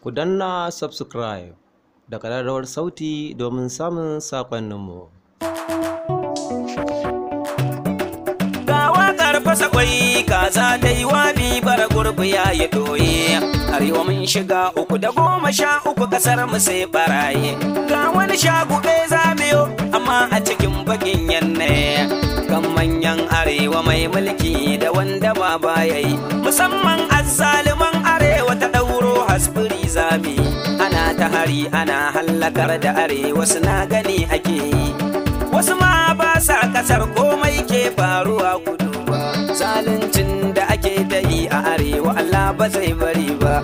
ku danna subscribe da ƙararrawar sauti domin samun saƙonninmu. Ga waƙar fasa kwai kaza ta yi wabi bara gurbi ya yi doye. Arewa mun shiga 313 ƙasar mu sai baraye. Ga wani shagube zamiyo amma a cikin bakin yanne. Kan manyan arewa mai mulki da wanda ba baya yi. Musamman azzaliman arewa ta ɗauro hasbiri zami. Ana ta hari ana hallakar da arewa suna gani ake yi. Wasu ma ba sa kasar komai ke faruwa kudu ba. Zaluncin da ake ta yi a arewa Allah ba zai bari ba.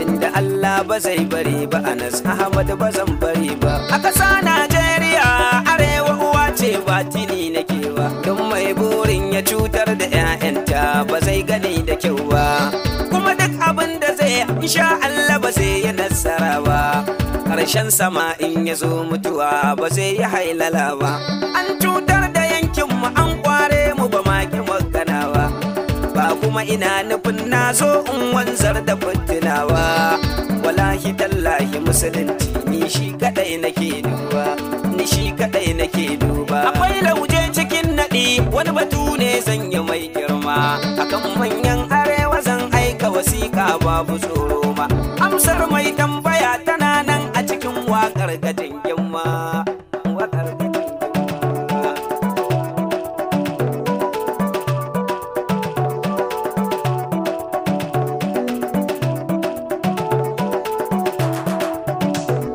Inda Allah ba zai bari ba Anas Ahmad ba zan bari ba. A ƙasa Najeriya arewa uwa ce ba tini nake ba. Don mai burin ya cutar da 'ya'yanta ba zai gani da kyau ba. Kuma duk abin da zai insha Allah ba zai yi nasara ba. Karshen sama in ya zo mutuwa ba zai yi hailala ba. An cutar da yankinmu an kware mu ba ma ki magana ba. Ba kuma ina nufin na zo in wanzar da fitina ba. Wallahi tallahi musulunci ni shi kadai nake duba. Ni shi kadai nake duba. Akwai lauje cikin naɗi wani batu ne zan yi mai girma. Akan manyan arewa zan aika wasiƙa babu tsoro ma. Amsar mai tambaya tana nan a cikin waƙar gajin yamma. Waƙar gajin yamma.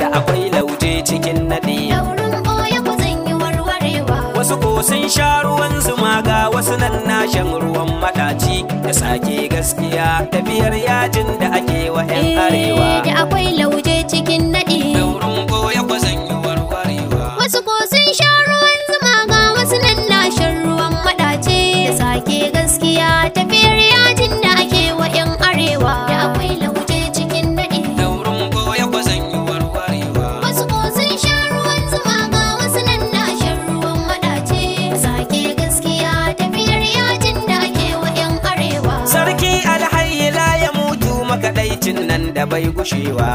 Da akwai lauje cikin naɗi. Daurin ɓoye ku zan yi warwarewa. Wasu ko sun sha ruwan zuma ga wasu nan na shan ruwan maɗaci. Da sake gaskiya tafiyar yajin da ake wa 'yan arewa. Da akwai lauje cikin naɗi. Daurin ɓoye ku zan yi warwarewa. Wasu ko sun sha ruwan zuma ga wasu nan na shan ruwan maɗaci. Da sake gaskiya tafiyar yajin da ake wa 'yan arewa. Da akwai lauje cikin naɗi. Daurin ɓoye ku zan yi warwarewa. Wasu ko sun sha ruwan zuma ga wasu nan na shan ruwan maɗaci. Da sake gaskiya tafiyar yajin da ake wa 'yan arewa. Sarki alhayi la ya mutu makaɗaicin nan da bai gushewa.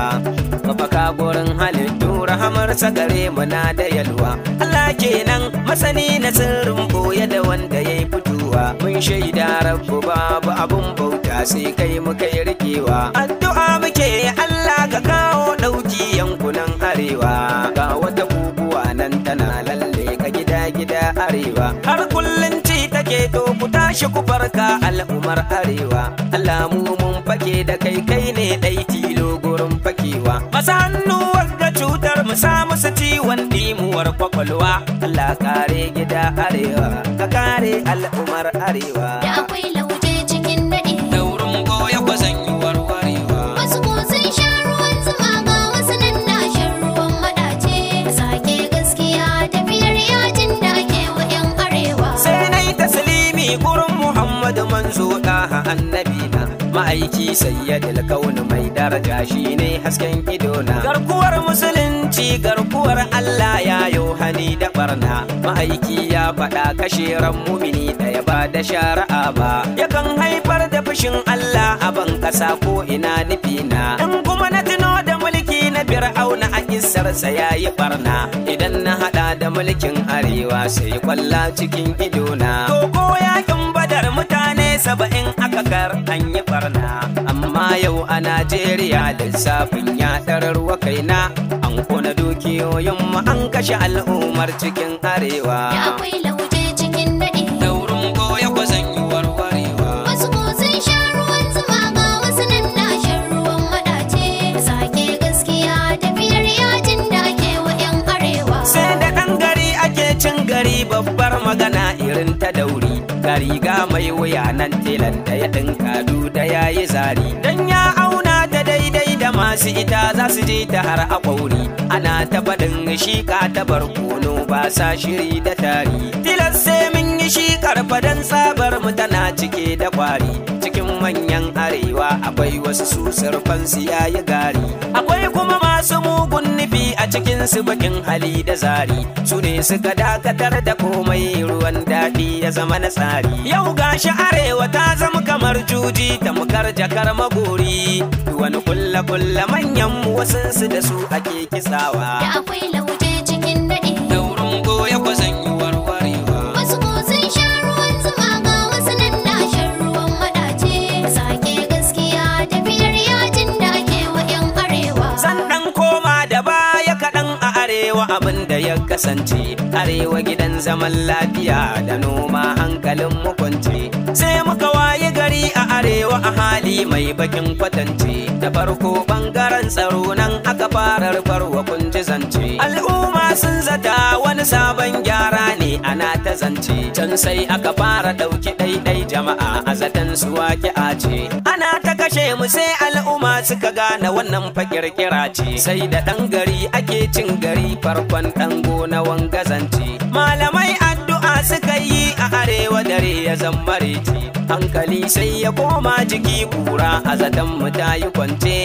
Mafaka gurin halittu rahamarsa gare mu na da yalwa. Allah kenan masani na sirrin boye da wanda ya yi fitowa. Mun shaida rabbu babu abun bauta sai kai muka yi rikewa. Addu'a muke Allah ka kawo ɗauki yankunan arewa. Ga wata guguwa nan tana lalle ka gida arewa. Har kullum ci take to ku tashi ku farka al'ummar arewa. Allah mu mun fake da kai ne ɗai tilo gurin fakewa. Masa hannu wadda cutar mu samu su ciwon ɗimuwar kwakwalwa. Allah kare gida arewa ka kare al'ummar arewa. Da akwai lauje cikin naɗi. Daurin goya ku zan yi warwarewa. Wasu ko sun sha ruwan zuma ga wasu nan na shan ruwan maɗaci. Sake gaskiya tafiyar yajin da ake wa 'yan arewa. Sai na yi taslimi gurin Muhammadu manzo ɗaha annabina. Ma'aiki sayyadil kauni mai daraja shine hasken idona. Garkuwar musulunci garkuwar Allah ya yohani da barna. Ma'aiki ya faɗa kashe ran mumini ɗaya ba da shari'a ba. Yakan haifar da fushin Allah a ban ƙasa ko ina nufina. In kuma na tuno da mulki na Fir'auna a kissarsa ya yi barna. Idan na haɗa da mulkin arewa sai kwalla cikin idona. To ko yakin badar mutane 70 aka kar an yi barna. Amma yau a Najeriya lissafin ya ɗararwa kaina. An kona dukiyoyin mu an kashe al'ummar cikin arewa. Da akwai lauje cikin naɗi. Daurin goya ku zan yi warwarewa. Wasu ko sun sha ruwan zuma ga wasu nan na shan ruwan maɗaci. Sake gaskiya tafiyar yajin da ake wa 'yan arewa. Sai da ɗan gari ake cin gari babbar magana irin ta dauri. Ga riga mai wuya nan telan da ya ɗinka da ya yi zari. Dan ya auna ta daidai da masu ita za su je ta har a ƙwauri. Ana ta faɗin shiƙa ta barkono ba sa shiri da tari. Tilas sai mun yi shiƙar fadan sabar mu tana cike da kwari. Cikin manyan arewa akwai wasu su surfan su yayi gari. Akwai kuma masu masu mugun nufi a cikin su bakin hali da zari, su ne suka dakatar da komai ruwan daɗi ya zama na tsari. Yau gashi arewa ta zama kamar juji tamkar jakar magori, wani kulla manyan mu wasansu da su ake kitsawa. Da akwai lauje cikin naɗi, daurin goya kwazan yi warwarewa. wasu ko sun sha ruwan zuma ga wasu nan na shan ruwan maɗace. Sake gaskiya tafiyar yajin da ake wa 'yan arewa. Zan ɗan koma da baya kaɗan a arewa abin da ya kasance. Arewa gidan zaman lafiya da noma hankalin mu kwance. Sai muka waye gari a arewa a hali mai bakin kwatance. Da farko bangaren tsaro nan aka fara rufarwa kunji zance. Al'umma sun zata wani sabon gyara ne ana ta zance. Can sai aka fara ɗauki ɗaiɗai jama'a a zaton su wake a ce. Ana ta kashe mu sai al'umma suka gane wannan fakirkira ce. Sai da ɗan gari ake cin gari farkon ɗan gona wanga zance. Malamai addu'a suka yi a arewa dare ya zammare ce. Hankali sai ya koma jiki kura a zaton mu ta yi kwance.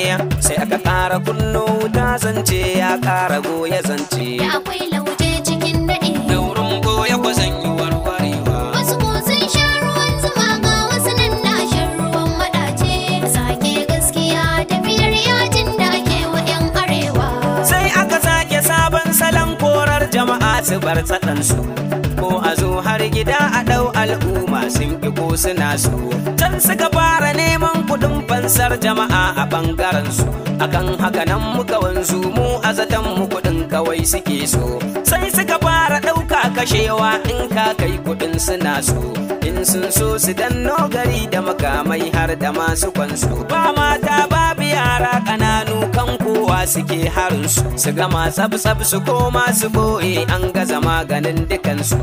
Sai aka ƙara kunno wuta zance ya ƙara goya zance. Da akwai lauje cikin naɗi, Daurin goya kwazan yi warwarewa. wasu ko sun sha ruwan zuma ga wasu nan na shan ruwan maɗace. Sake gaskiya tafiyar yajin da ake wa 'yan arewa. Sai aka sake sabon salon korar jama'a su bar tsadansu. Ko a zo har gida a ɗau al'umma sun ƙi ko suna so. Can suka fara neman kuɗin fansar jama'a a ɓangaren su. Akan haka nan muka wanzu mu a zaton mu kuɗin kawai suke so. Sai suka fara ɗauka kashewa in ka kai kuɗin suna so. In sun so su danno gari da makamai har da masu kwansu. Ba mata babu yara ƙananu kan kowa suke harinsu. Su gama tsab su koma su boye an gaza maganin dukansu.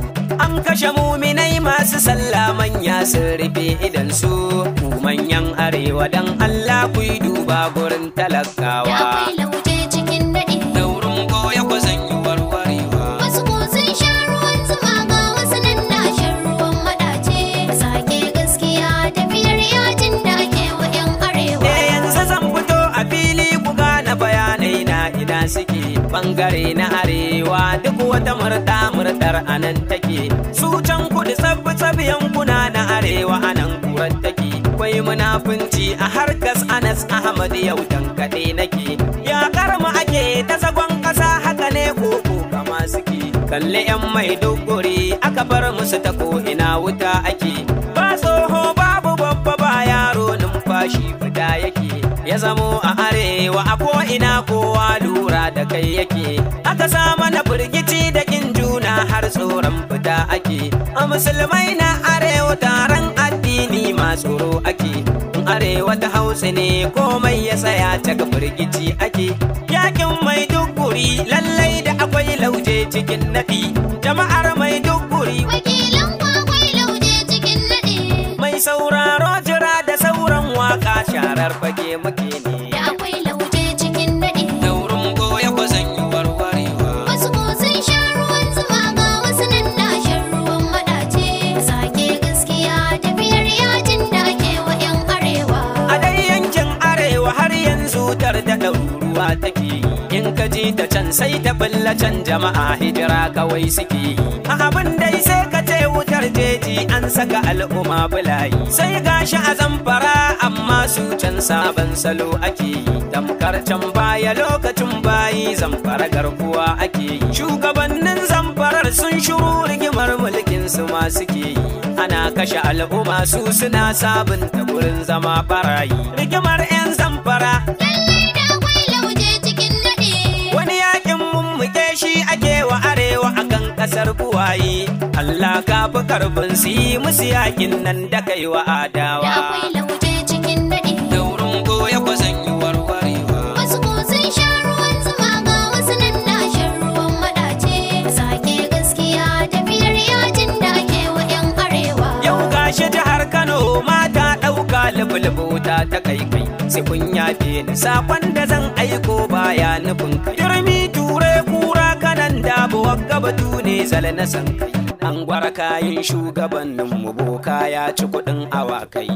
An kashe muminai masu sallah manya sun rufe idansu. Ku manyan arewa dan Allah ku yi duba gurin Da talakawa. akwai lauje cikin naɗi, Daurin goya kwazan yi warwarewa. wasu ko sun sha ruwan zuma ga wasu nan na shan ruwan maɗace. Sake gaskiya tafiyar yajin da ake wa 'yan arewa. Yanzu zan fito a fili ku gane bayanai na ina suke. Bangare na arewa duk wata murɗar anan take. Su can kudu tsab yankuna na arewa anan kurar take. Kwai munafunci a harkas Anas Ahmad yau tankaɗe nake. Ya karma ake ta zagon ƙasa haka ne koko kama suke. Kalli 'yan Maiduguri aka bar musu ta ko ina wuta ake. Ba tsoho babu babba ba yaro numfashi fita yake. Ya zamo a arewa a ko'ina kowa lura da kai yake. Aka sa mana firgici da kin juna har tsoron fita ake. A musulmai na arewa taron addini ma tsoro ake. In arewa ta hausa ne komai ya tsaya ta ga firgici ake. Yakin Maiduguri lallai da akwai lauje cikin naɗi. Jama'ar Maiduguri Wakilan ku akwai lauje cikin naɗi, mai sauraro jira da sauran waka sharar fage muke ne. da akwai lauje cikin naɗi. Daurin goya kwazan yi warwarewa. Wasu ko sun sha ruwan zuma ga wasu nan na shan ruwan maɗace. Sake gaskiya tafiyar yajin da ake wa 'yan arewa. A dai yankin arewa har yanzu tar da ɗaruruwa take yi. In ka ji ta can sai ta bulla can jama'a hijira kawai suke yi. A abin dai sai ka ce wutar jeji an saka al'umma bulayi. Sai gashi a Zamfara amma su can sabon salo ake yi. Tamkar can baya lokacin bayi Zamfara garkuwa ake yi. Shugabannin Zamfarar sun shuru rigimar mulkin su ma suke yi. Ana kashe al'umma su suna sabunta gurin zama barayi. Rigimar 'yan Zamfara Lallai da akwai lauje cikin naɗi, wani yakin mummuke shi ake wa arewa akan kasar buwaye. Allah ka fi karbin su yi musu yakin nan da kai wa da adawa. akwai lauje cikin naɗi. Daurin goya kwazan yi warwarewa. Wasu ko sun sha ruwan zuma ga wasu nan na shan ruwan maɗace. Sake gaskiya tafiyar yajin da ake wa 'yan arewa. Yau gashi jihar Kano mata ɗauka lubulubuta ta kai kai. Sai kun yafe ni sakon da zan aiko baya nufin kai. Turmi ture kura kanan dabo wagga batu ne zala na san kai. An gwara kayan shugabannin mu boka ya ci kuɗin awakai.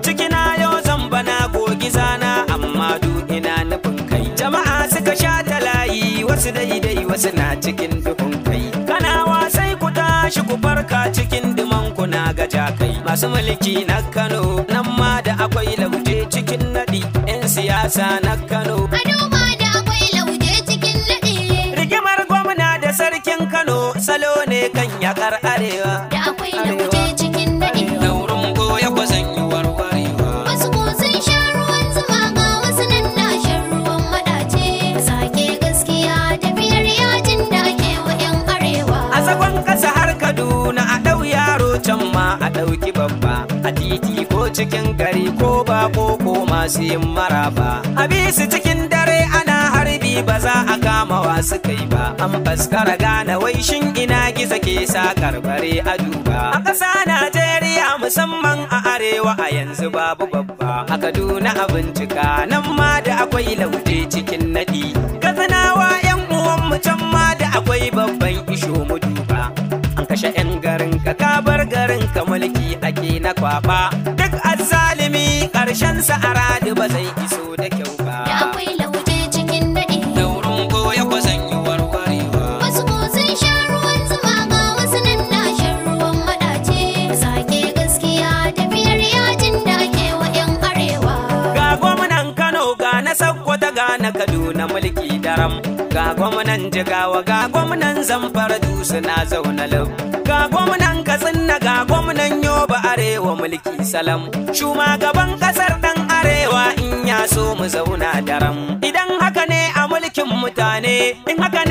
Cikina yau zan bana gogi zana amma du ina nufin kai. Jama'a suka sha ta wasu daidai wasu na cikin duhun kai. Kanawa sai ku tashi ku farka cikin duman ku na gaja kai. Masu mulki na Kano nan ma da akwai lauje cikin naɗi. 'Yan siyasa na Kano Adoma da akwai lauje cikin naɗi. rigimar gwamna da sarkin Kano salo ne kan yakar arewa. Da akwai lauje cikin naɗi. Daurin goya kwa zan yi warwarewa. Wasu ko sun sha ruwan zuma ga wasu nan na shan ruwan maɗace. Sake gaskiya tafiyar yajin da ake wa 'yan arewa. A zagon ƙasa har Kaduna a ɗau yaro can ma a ɗauki babba. A titi ko cikin gari ko bako ko masu yin maraba. A bisu cikin dare ana harbi ba za a kama wasu kai ba. An faskara gane wai shin ina gizo ke sa karbare a duba. A ƙasa Najeriya musamman a arewa a yanzu babu babba. A Kaduna a bincika nan ma da akwai lauje cikin naɗi. Katsinawa 'yan uwanmu can ma da akwai babban isho mu duba. An kashe 'yan garin ka bar garin ka mulki ake na kwaba. Duk azzalimi ƙarshen sa a radu ba zai iso da kyau ba. Da akwai lauje cikin naɗi. Daurin goya kwa zan yi warwarewa. Wasu ko sun sha ruwan zuma ga wasu nan na shan ruwan maɗace. Sake gaskiya tafiyar yajin da ake wa 'yan arewa. Ga gwamnan Kano ga na Sokoto ga na Kaduna mulki daram. Ga gwamnan Jigawa ga gwamnan Zamfara dusu na zauna lau. Ga gwamnan Katsina ga gwamnan Yobe arewa mulki salam. Shugaban kasar dan arewa in ya so mu zauna daram. Idan haka ne a mulkin mutane, in haka